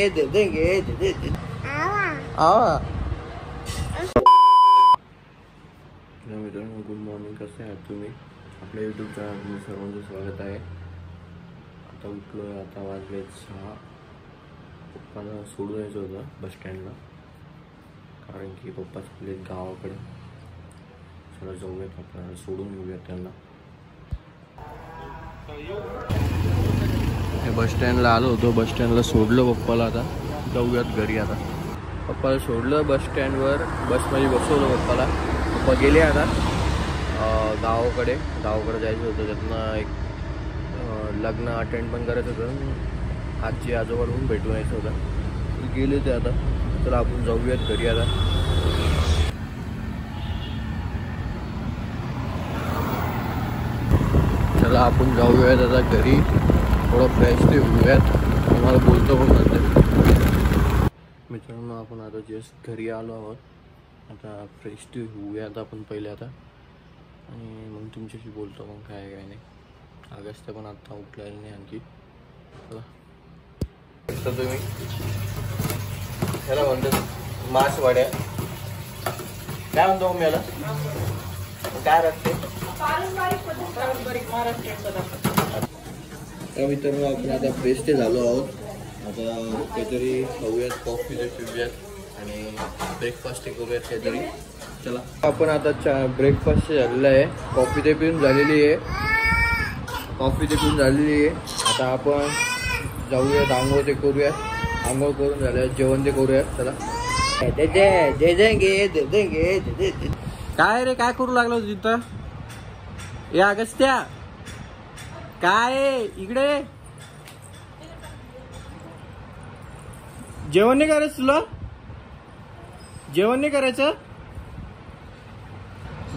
दे देंगे दे मित्रांनो, good morning. कसे आहात तुम्ही? आपल्या यूट्यूब चॅनलमध्ये सर्वांचं स्वागत आहे. आता उठलो आहे, आता वाजले 6. पप्पाला सोडून यायचं होतं बस स्टँडला, कारण की पप्पा चालले गावाकडे. चला जाऊयात, आपल्याला सोडून येऊयात त्यांना. हे बस स्टँडला आलो होतो, बस स्टँडला सोडलं पप्पाला. आता जाऊयात घरी. आता पप्पाला सोडलं बस स्टँडवर, बसमध्ये बसवलं पप्पाला. पप्पा गेले आता गावाकडे जायचं होतं. त्यातनं एक लग्न अटेंड पण करायचं होतं, आजी आजोबाला भेटून यायचं होतं. गेले ते आता. तर आपण जाऊयात घरी आता. चला आपण जाऊयात आता घरी, थोडं फ्रेश ते होऊयात. तुम्हाला बोलतो पण नंतर. मित्रांनो, आपण आता जस्ट घरी आलो आहोत. आता फ्रेश ते होऊयात आपण पहिले आता, आणि मग तुमच्याशी बोलतो मग काय नाही. अगस्त पण आता उठलेलं नाही आणखी. चला तुम्ही ह्याला म्हणतो मासवड्या, काय म्हणतो मग याला? काय राहते? मित्रांनो, आपण आता फ्रेश ते झालो आहोत. आता काहीतरी खाऊयात, कॉफी ते पिऊयात आणि ब्रेकफास्ट ते करूयात काहीतरी. चला आपण आता ब्रेकफास्ट झालेला आहे, कॉफी ते पिऊन झालेली आहे. आता आपण जाऊयात, आंघोळ ते करूयात. आंघोळ करून झाल्यावर जेवण ते करूयात. चला. दे देंगे. काय रे, काय करू लागलो तिथं? या अगस्त्या, काय इकडे? जेवण नाही करायचं तुला? जेवण नाही करायचं?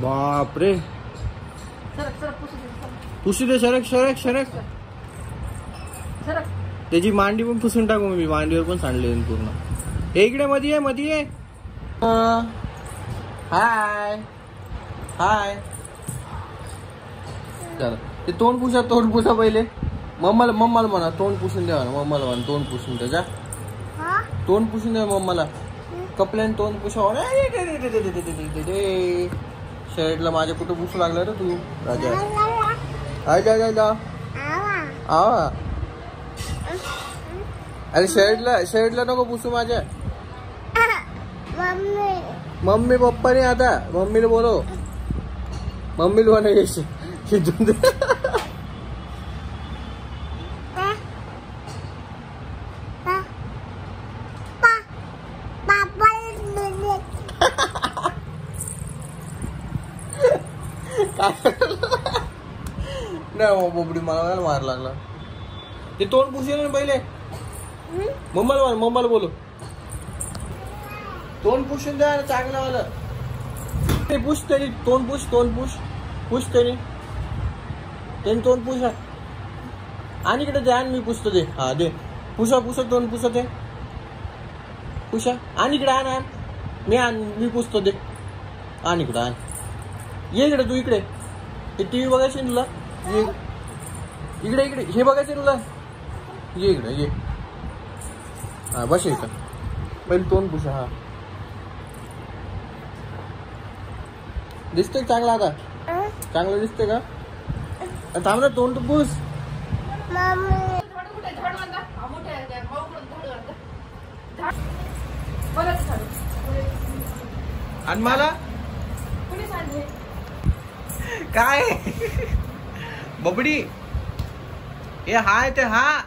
बापरे, पुसू दे. सरक. त्याची मांडी पण पुसून टाकू मी. मांडीवर पण सांडले पूर्ण. हे इकडे मध्ये आहे. हाय. चला, ते तोंड पुसा पहिले. मम्माला म्हणा तोंड पुसून द्या. मम्माला म्हणा तोंड पुसून द्या. जा, तोंड पुसून द्या मम्माला. कपड्याने तोंड पुसाव. शर्टला माझ्या कुठं पुसू लागला रे तू राजा? जा. आवा. अरे शर्टला नको पुसू माझ्या. मम्मी पप्पा नाही. आता मम्मीला बोलव. मम्मीला म्हणायची खिचून दे. नाही बोबडी, मला मार लागला. ते तोंड पुसेल ना पहिले. मम्माला बोलू. तोंड पुसून द्या ना चांगलं वाला. ते पुस तरी. तोंड पुस तरी. त्यांनी तोंड पुसा. आणि इकडे द्या, मी पुसतो. दे. हा दे. पुसा तोंड पुसा. ते पुसा. आणि इकडे आण. मी पुसतो. दे. आणि इकडे आण. ये इकडे तू. इकडे ते टीव्ही बघायची तुला. इकडे हे बघायचं तुला. ये इकडे ये. हा बस इथं. पहिले तोंड पुसा. हा दिसतंय चांगला? आता चांगलं दिसतंय का? थांब ना, तोंड पुस. आणि मला काय बबडी? हे हाय ते हा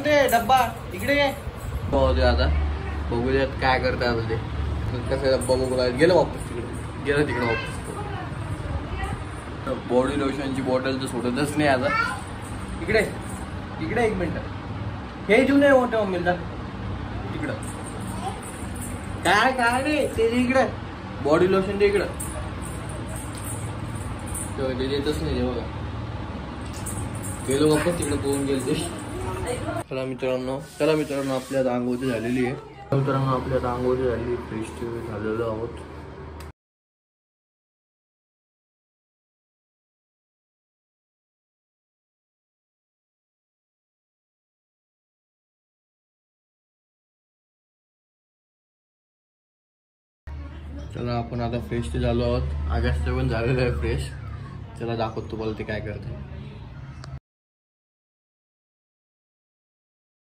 ते डब्बा इकडे ये. आता बघूयात काय करतात ते. कसं डब्बा बघूया. गेलं वापस तिकडे वापस. बॉडी लोशनची बॉटल तर सोडतच नाही आता. इकडे 1 मिनिट. हे घेऊन ये मोठ्या मम्मीला तिकडं. काय नाही ते इकडे बॉडी लोशन ते इकडं. देतच नाही बघा. गेलो वापस तिकडे पोहून गेले. चला मित्रांनो, आपल्या आंघोळी झालेली आहे. फ्रेश झालेलो आहोत. चला आपण आता फ्रेश ते झालो आहोत. आकाशचं पण झालेलं आहे फ्रेश. चला दाखवतो तुम्हाला ते काय करते.